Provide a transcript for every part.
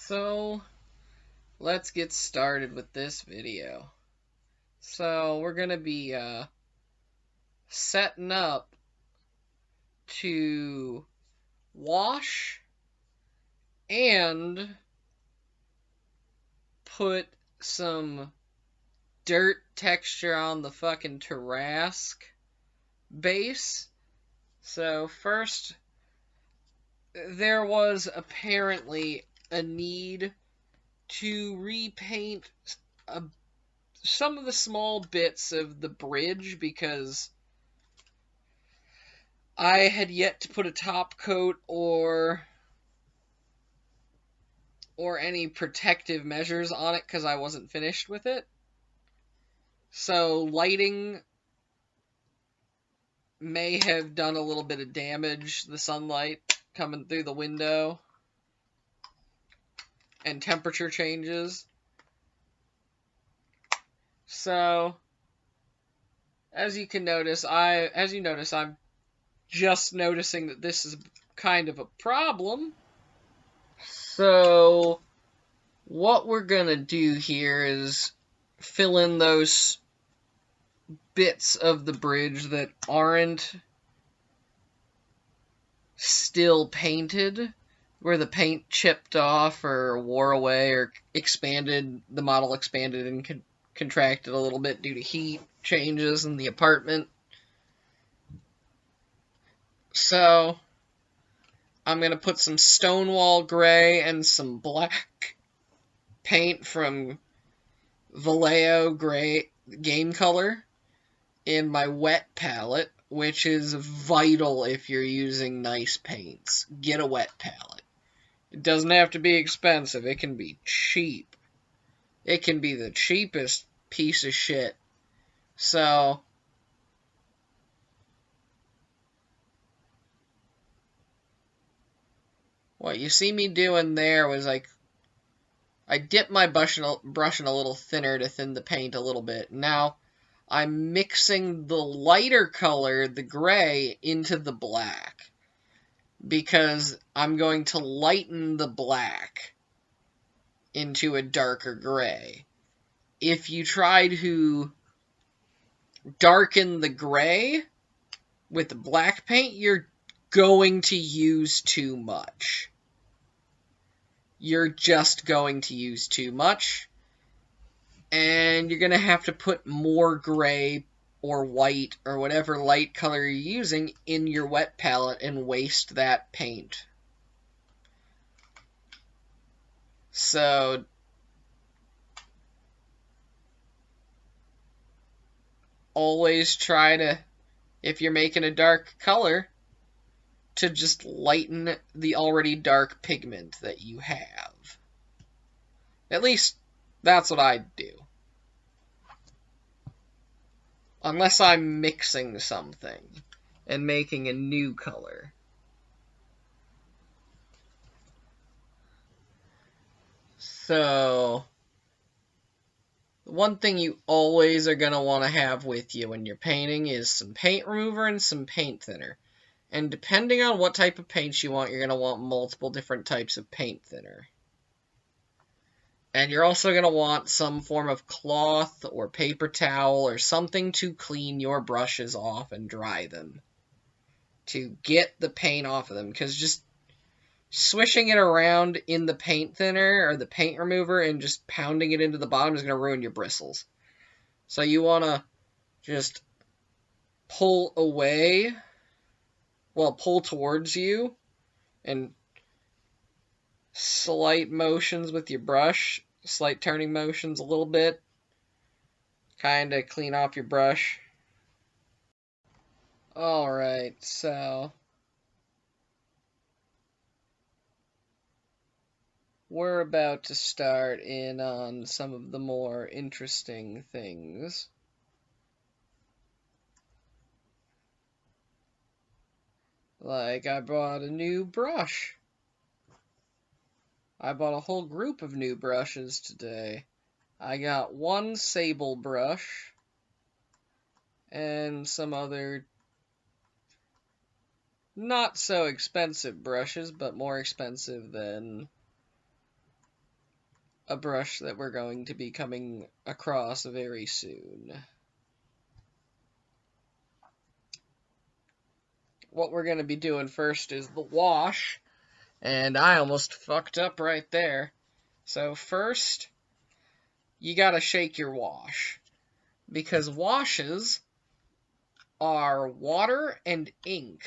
So, let's get started with this video. So, we're going to be setting up to wash and put some dirt texture on the fucking Tarrasque base. So, first, there was apparently a need to repaint some of the small bits of the bridge because I had yet to put a top coat or any protective measures on it because I wasn't finished with it. So lighting may have done a little bit of damage, the sunlight coming through the window, and temperature changes. So as you notice, I'm just noticing that this is kind of a problem. So what we're gonna do here is fill in those bits of the bridge that aren't still painted, where the paint chipped off or wore away or expanded, the model expanded and contracted a little bit due to heat changes in the apartment. So I'm going to put some Stonewall Gray and some black paint from Vallejo Gray Game Color in my wet palette, which is vital if you're using nice paints. Get a wet palette. It doesn't have to be expensive. It can be cheap. It can be the cheapest piece of shit. So what you see me doing there was like I dipped my brush in a little thinner to thin the paint a little bit. Now I'm mixing the lighter color, the gray, into the black because I'm going to lighten the black into a darker gray. If you try to darken the gray with the black paint, you're going to use too much. You're just going to use too much, and you're going to have to put more gray or white or whatever light color you're using in your wet palette and waste that paint. So always try to, if you're making a dark color, to just lighten the already dark pigment that you have. At least that's what I do. Unless I'm mixing something and making a new color. So one thing you always are going to want to have with you when you're painting is some paint remover and some paint thinner. And depending on what type of paint you want, you're going to want multiple different types of paint thinner. And you're also going to want some form of cloth or paper towel or something to clean your brushes off and dry them. To get the paint off of them. Because just swishing it around in the paint thinner or the paint remover and just pounding it into the bottom is going to ruin your bristles. So you want to just pull away, pull towards you, and slight motions with your brush, slight turning motions a little bit, kind of clean off your brush. Alright, so we're about to start in on some of the more interesting things. Like, I bought a new brush. I bought a whole group of new brushes today. I got one sable brush and some other not so expensive brushes, but more expensive than a brush that we're going to be coming across very soon. What we're going to be doing first is the wash, and I almost fucked up right there. So first, you gotta shake your wash, because washes are water and ink.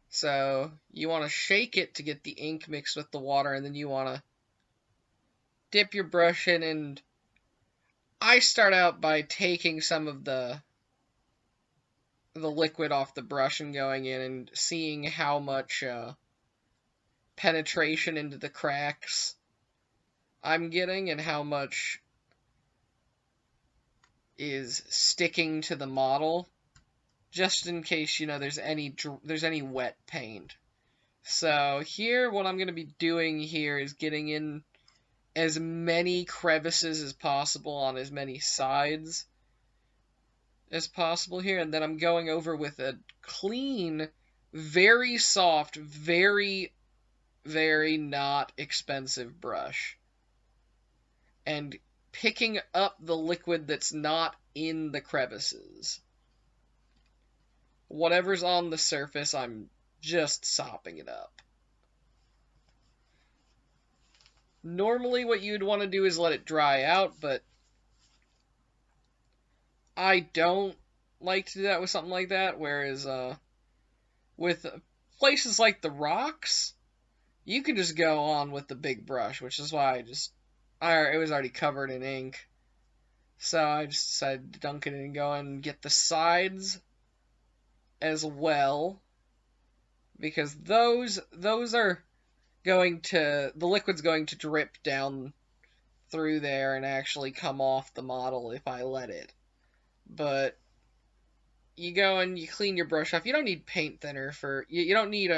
So you want to shake it to get the ink mixed with the water, and then you want to dip your brush in, and I start out by taking some of the liquid off the brush and going in and seeing how much penetration into the cracks I'm getting and how much is sticking to the model, just in case, you know, there's any wet paint. So here, what I'm going to be doing here is getting in as many crevices as possible on as many sides as possible here, and then I'm going over with a clean, very soft, very, very not expensive brush, and picking up the liquid that's not in the crevices. Whatever's on the surface, I'm just sopping it up. Normally what you'd want to do is let it dry out, but I don't like to do that with something like that, whereas with places like the rocks, you can just go on with the big brush, which is why it was already covered in ink. So I just decided to dunk it in and go and get the sides as well, because those are the liquid's going to drip down through there and actually come off the model if I let it. But you go and you clean your brush off. You don't need paint thinner for you don't need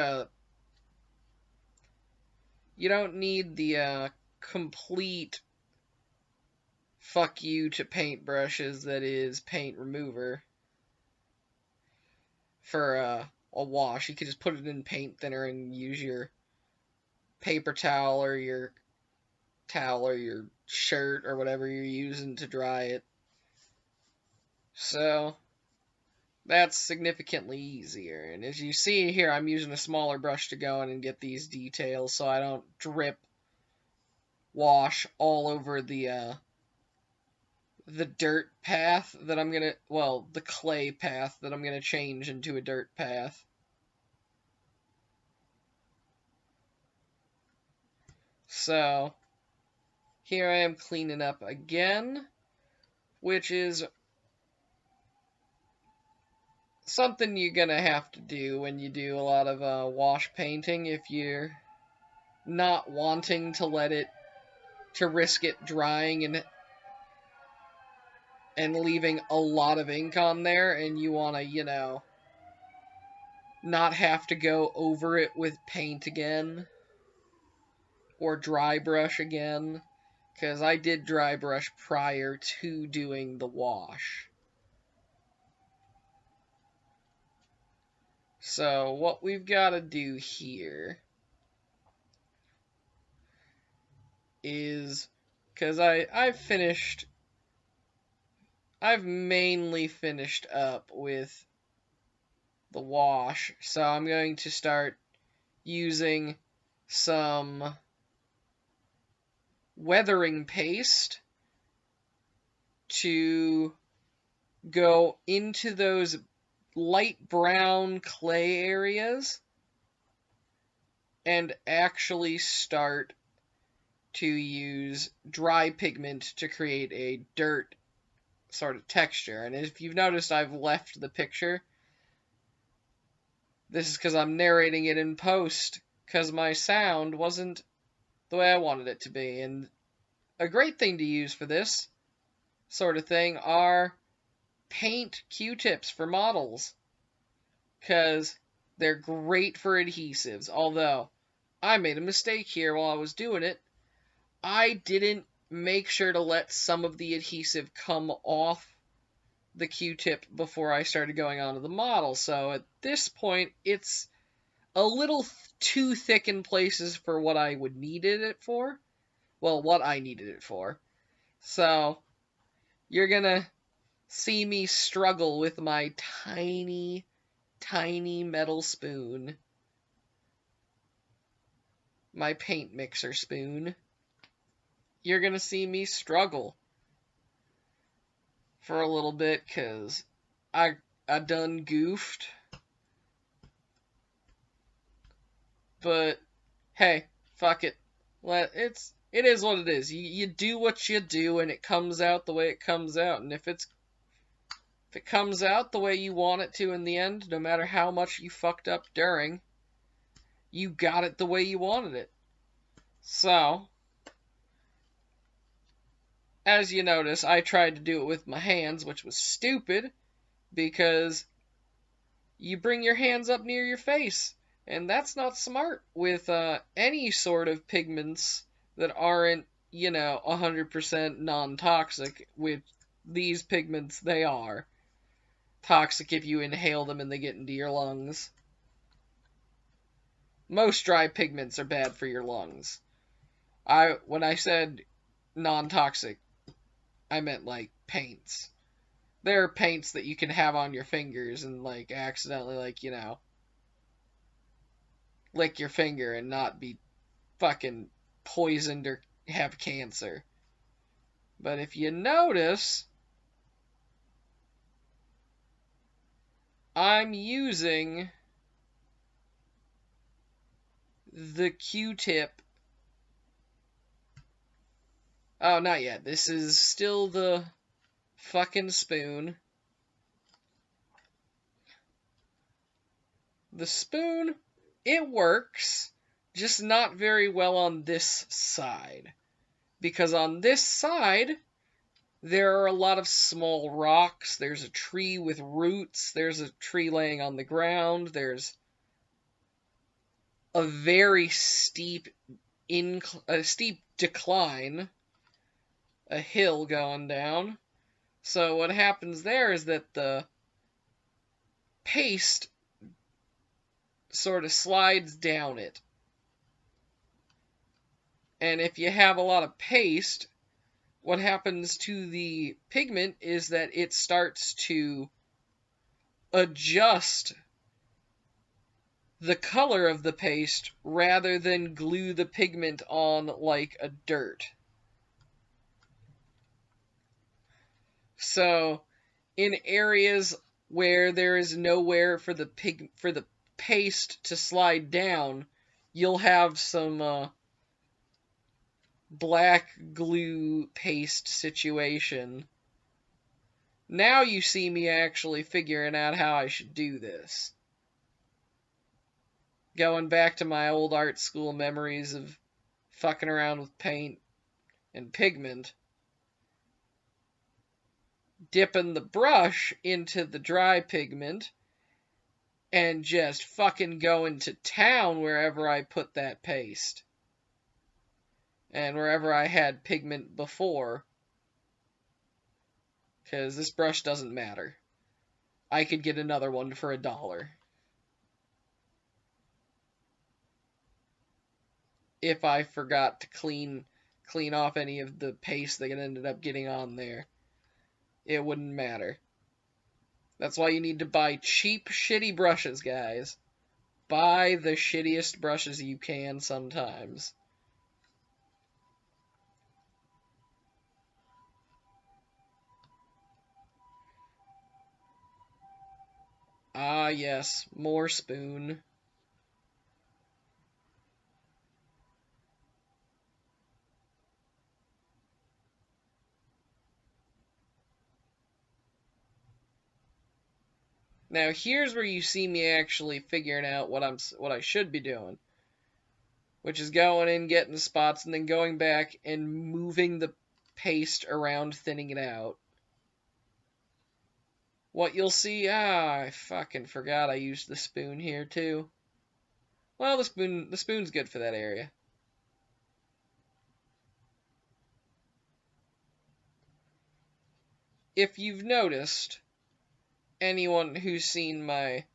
the complete fuck you to paint brushes that is paint remover for a wash. You could just put it in paint thinner and use your paper towel or your shirt or whatever you're using to dry it. So that's significantly easier. And as you see here, I'm using a smaller brush to go in and get these details so I don't drip wash all over the dirt path that the clay path that I'm gonna change into a dirt path. So here I am cleaning up again, which is something you're gonna have to do when you do a lot of wash painting if you're not wanting to risk it drying and leaving a lot of ink on there, and you want to, not have to go over it with paint again or dry brush again, because I did dry brush prior to doing the wash. So what we've got to do here is, because I've mainly finished up with the wash, so I'm going to start using some weathering paste to go into those light brown clay areas and actually start to use dry pigment to create a dirt sort of texture. And if you've noticed, I've left the picture. This is because I'm narrating it in post, because my sound wasn't the way I wanted it to be. And a great thing to use for this sort of thing are paint Q-tips for models, because they're great for adhesives. Although I made a mistake here while I was doing it. I didn't make sure to let some of the adhesive come off the Q-tip before I started going onto the model. So at this point, it's a little too thick in places for what I would need it for. Well, what I needed it for. So, you're gonna see me struggle with my tiny, tiny metal spoon. My paint mixer spoon. You're gonna see me struggle for a little bit, cause I done goofed. But hey, fuck it. It is what it is. You do what you do, and it comes out the way it comes out. And if it comes out the way you want it to in the end, no matter how much you fucked up during, you got it the way you wanted it. So, as you notice, I tried to do it with my hands, which was stupid because you bring your hands up near your face, and that's not smart with any sort of pigments that aren't, 100% non-toxic. With these pigments, they are toxic if you inhale them and they get into your lungs. Most dry pigments are bad for your lungs. When I said non-toxic, I meant like paints. There are paints that you can have on your fingers and like accidentally lick your finger and not be fucking poisoned or have cancer. But if you notice, I'm using the Q-tip. Oh, not yet. This is still the fucking spoon. The spoon, it works, just not very well on this side. Because on this side, there are a lot of small rocks. There's a tree with roots. There's a tree laying on the ground. There's a very steep decline, a hill going down. So what happens there is that the paste sort of slides down it. And if you have a lot of paste, what happens to the pigment is that it starts to adjust the color of the paste rather than glue the pigment on like a dirt. So, in areas where there is nowhere for the paste to slide down, you'll have some black glue paste situation. Now you see me actually figuring out how I should do this. Going back to my old art school memories of fucking around with paint and pigment. Dipping the brush into the dry pigment and just fucking going to town wherever I put that paste. And wherever I had pigment before. Because this brush doesn't matter. I could get another one for $1. If I forgot to clean off any of the paste that ended up getting on there. It wouldn't matter. That's why you need to buy cheap, shitty brushes, guys. Buy the shittiest brushes you can sometimes. Ah, yes, more spoon. Now here's where you see me actually figuring out what I should be doing, which is going in, getting spots, and then going back and moving the paste around, thinning it out. What you'll see, I fucking forgot I used the spoon here too. Well, the spoon's good for that area. If you've noticed, anyone who's seen my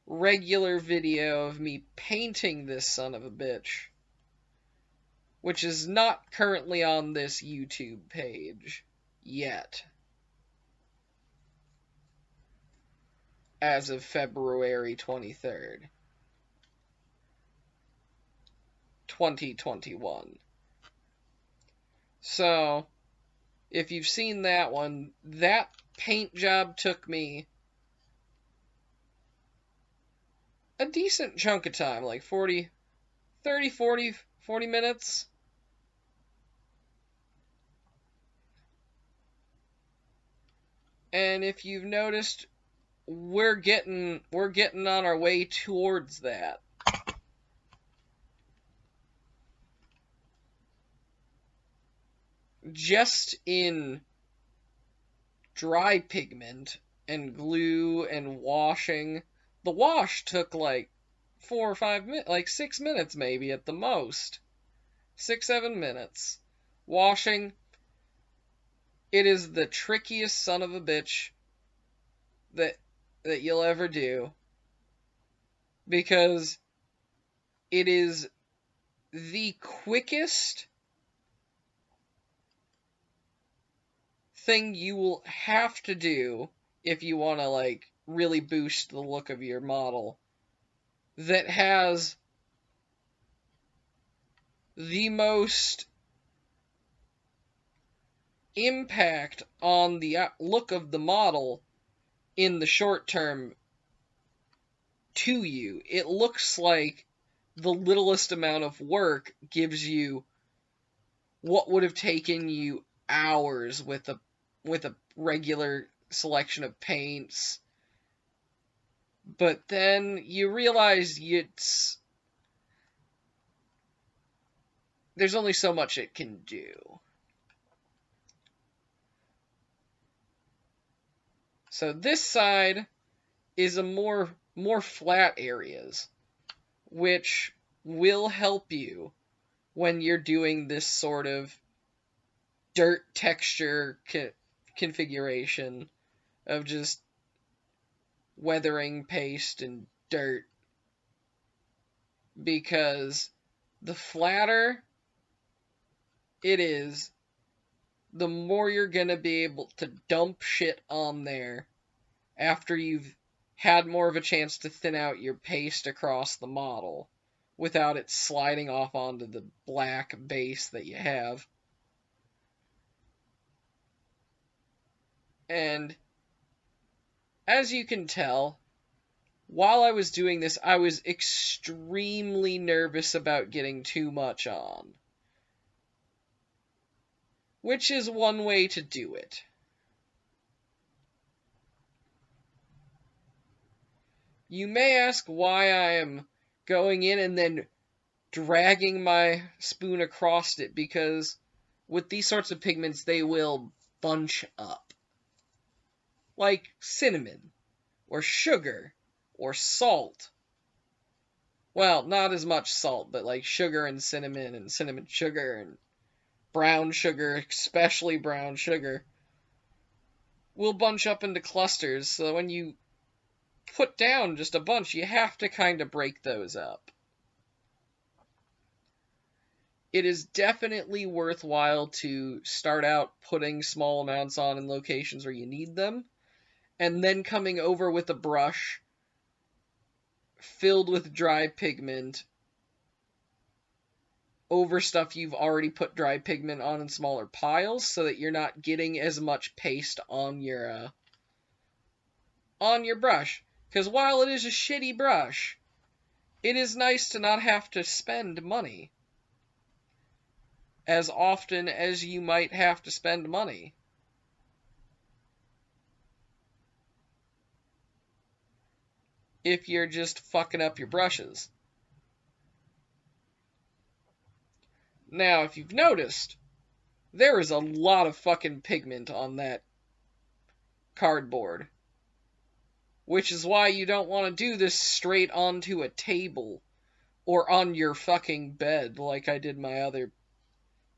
regular video of me painting this son of a bitch, which is not currently on this YouTube page yet, as of February 23rd, 2021. So, if you've seen that one, that paint job took me a decent chunk of time, like 40 minutes. And if you've noticed, we're getting on our way towards that. Just in dry pigment and glue and washing, the wash took like 4 or 5 minutes, like 6 minutes maybe at the most. 6-7 minutes. Washing, it is the trickiest son of a bitch that you'll ever do, because it is the quickest thing you will have to do if you want to like really boost the look of your model, that has the most impact on the look of the model in the short term to you. It looks like the littlest amount of work gives you what would have taken you hours with a regular selection of paints. But then you realize there's only so much it can do. So this side is a more flat areas, which will help you when you're doing this sort of dirt texture configuration of just weathering paste and dirt, because the flatter it is, the more you're gonna be able to dump shit on there after you've had more of a chance to thin out your paste across the model without it sliding off onto the black base that you have. And as you can tell, while I was doing this, I was extremely nervous about getting too much on, which is one way to do it. You may ask why I am going in and then dragging my spoon across it, because with these sorts of pigments, they will bunch up. Like cinnamon, or sugar, or salt. Well, not as much salt, but like sugar and cinnamon sugar and brown sugar, especially brown sugar, will bunch up into clusters, so when you put down just a bunch, you have to kind of break those up. It is definitely worthwhile to start out putting small amounts on in locations where you need them, and then coming over with a brush filled with dry pigment over stuff you've already put dry pigment on in smaller piles, so that you're not getting as much paste on your brush. Because while it is a shitty brush, it is nice to not have to spend money as often as you might have to spend money. If you're just fucking up your brushes. Now, if you've noticed, there is a lot of fucking pigment on that cardboard, which is why you don't want to do this straight onto a table or on your fucking bed like I did my other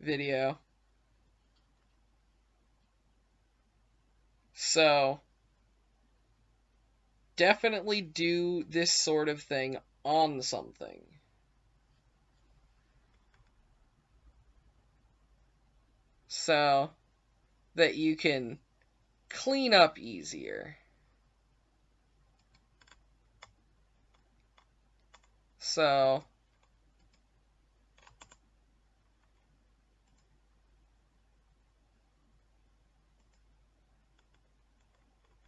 video. So, definitely do this sort of thing on something. so that you can clean up easier. So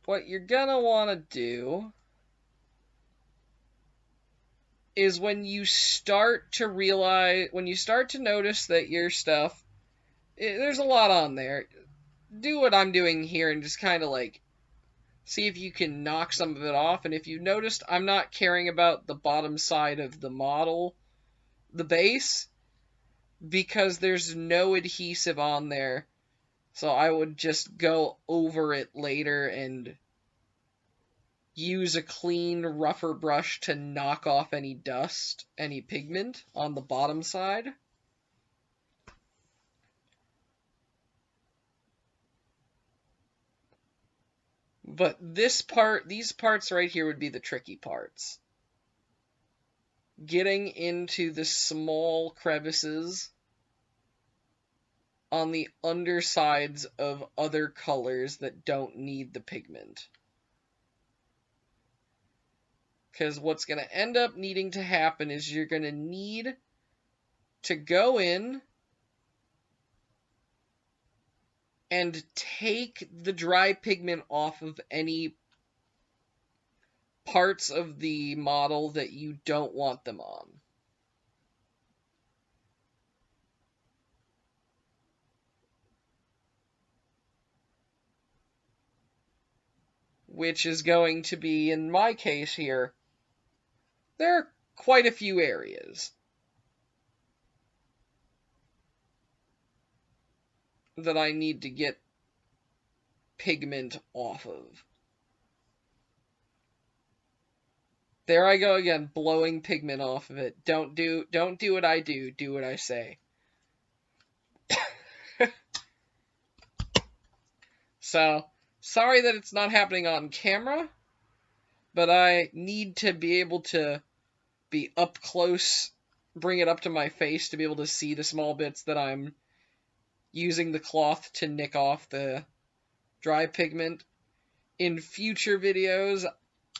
what you're gonna want to do is when you start to notice that your stuff, there's a lot on there, do what I'm doing here and just kind of like see if you can knock some of it off. And if you noticed, I'm not caring about the bottom side of the model, the base, because there's no adhesive on there. So I would just go over it later and use a clean, rougher brush to knock off any dust, any pigment on the bottom side. But these parts right here would be the tricky parts. Getting into the small crevices on the undersides of other colors that don't need the pigment. Because what's going to end up needing to happen is you're going to need to go in and take the dry pigment off of any parts of the model that you don't want them on. Which is going to be, in my case here, there are quite a few areas that I need to get pigment off of. There I go again, blowing pigment off of it. Don't do what I do what I say. So, sorry that it's not happening on camera, but I need to be able to be up close, bring it up to my face to be able to see the small bits that I'm using the cloth to nick off the dry pigment. In future videos,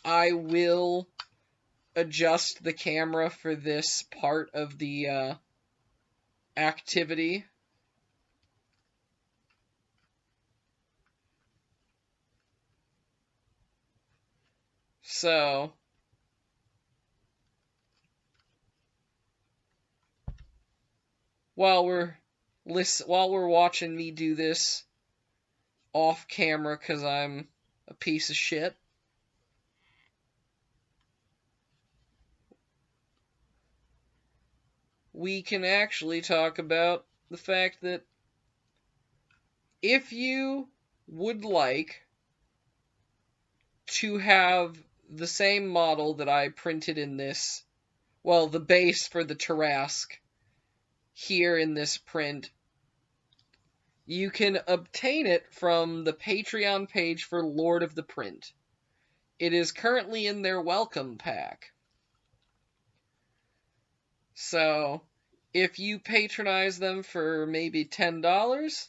I will adjust the camera for this part of the activity. So, while we're watching me do this off camera because I'm a piece of shit, we can actually talk about the fact that if you would like to have the same model that I printed in this, well, the base for the Tarrasque here in this print, you can obtain it from the Patreon page for Lord of the Print. It is currently in their welcome pack. So, if you patronize them for maybe $10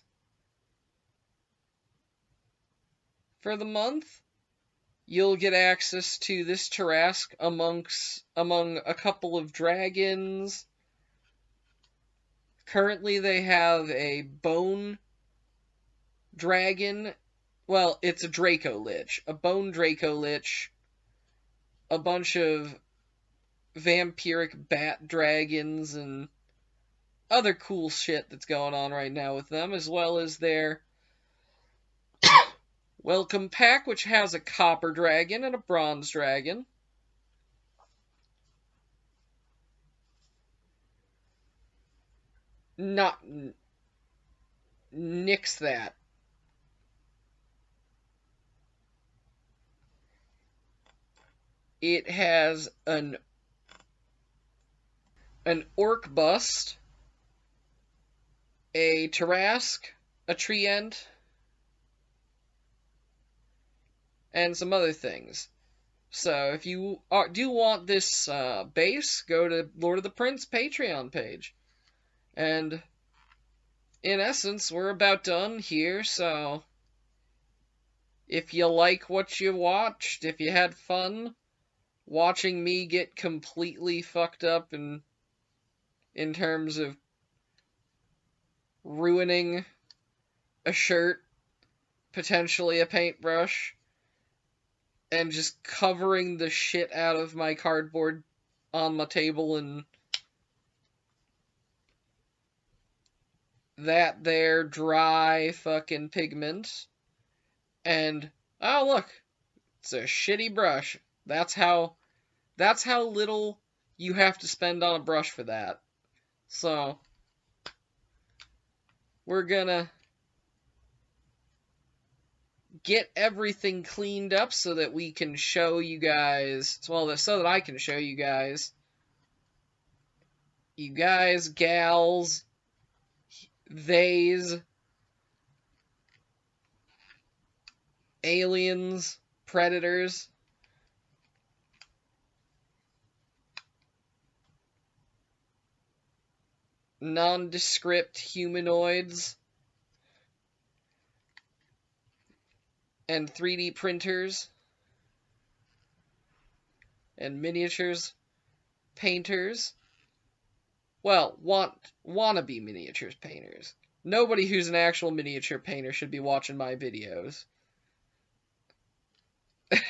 for the month, you'll get access to this Tarrasque among a couple of dragons. Currently, they have a bone dragon. Well, it's a Draco Lich. A bone Draco Lich. A bunch of vampiric bat dragons and other cool shit that's going on right now with them, as well as their welcome pack, which has a copper dragon and a bronze dragon. Not nix that. It has an orc bust, a Tarrasque, a treant, and some other things. So if you do want this base, go to Lord of the Print's Patreon page. And in essence, we're about done here, so if you like what you watched, if you had fun watching me get completely fucked up in terms of ruining a shirt, potentially a paintbrush, and just covering the shit out of my cardboard on my table and that there dry fucking pigment. And oh look, it's a shitty brush. That's how little you have to spend on a brush for that. So we're gonna get everything cleaned up so that we can show you guys, well, so that I can show you guys, gals, theys, aliens, predators, nondescript humanoids, and 3D printers, and miniatures painters. Well, wannabe miniatures painters. Nobody who's an actual miniature painter should be watching my videos. It's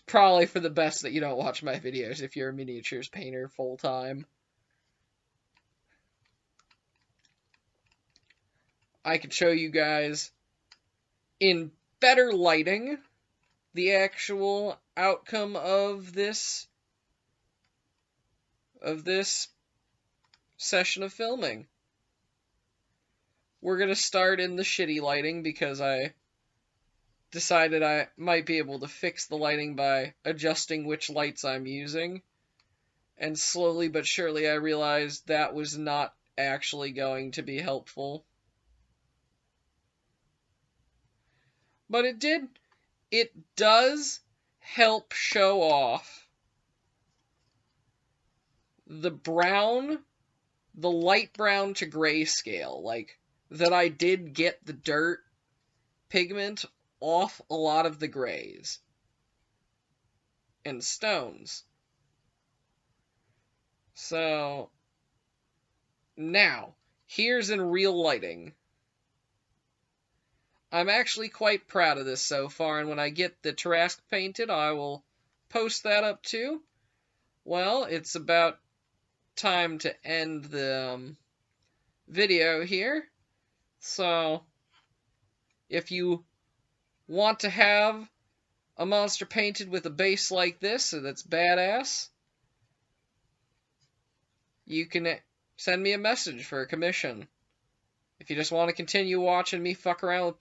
probably for the best that you don't watch my videos if you're a miniatures painter full time. I could show you guys in better lighting the actual outcome of this session of filming. We're gonna start in the shitty lighting because I decided I might be able to fix the lighting by adjusting which lights I'm using. And slowly but surely I realized that was not actually going to be helpful. But it does help show off the light brown to grayscale, like that I did get the dirt pigment off a lot of the grays and stones. So now, here's in real lighting. I'm actually quite proud of this so far, and when I get the Tarrasque painted, I will post that up too. Well, it's about time to end the video here. So, if you want to have a monster painted with a base like this, so that's badass, you can send me a message for a commission. If you just want to continue watching me fuck around with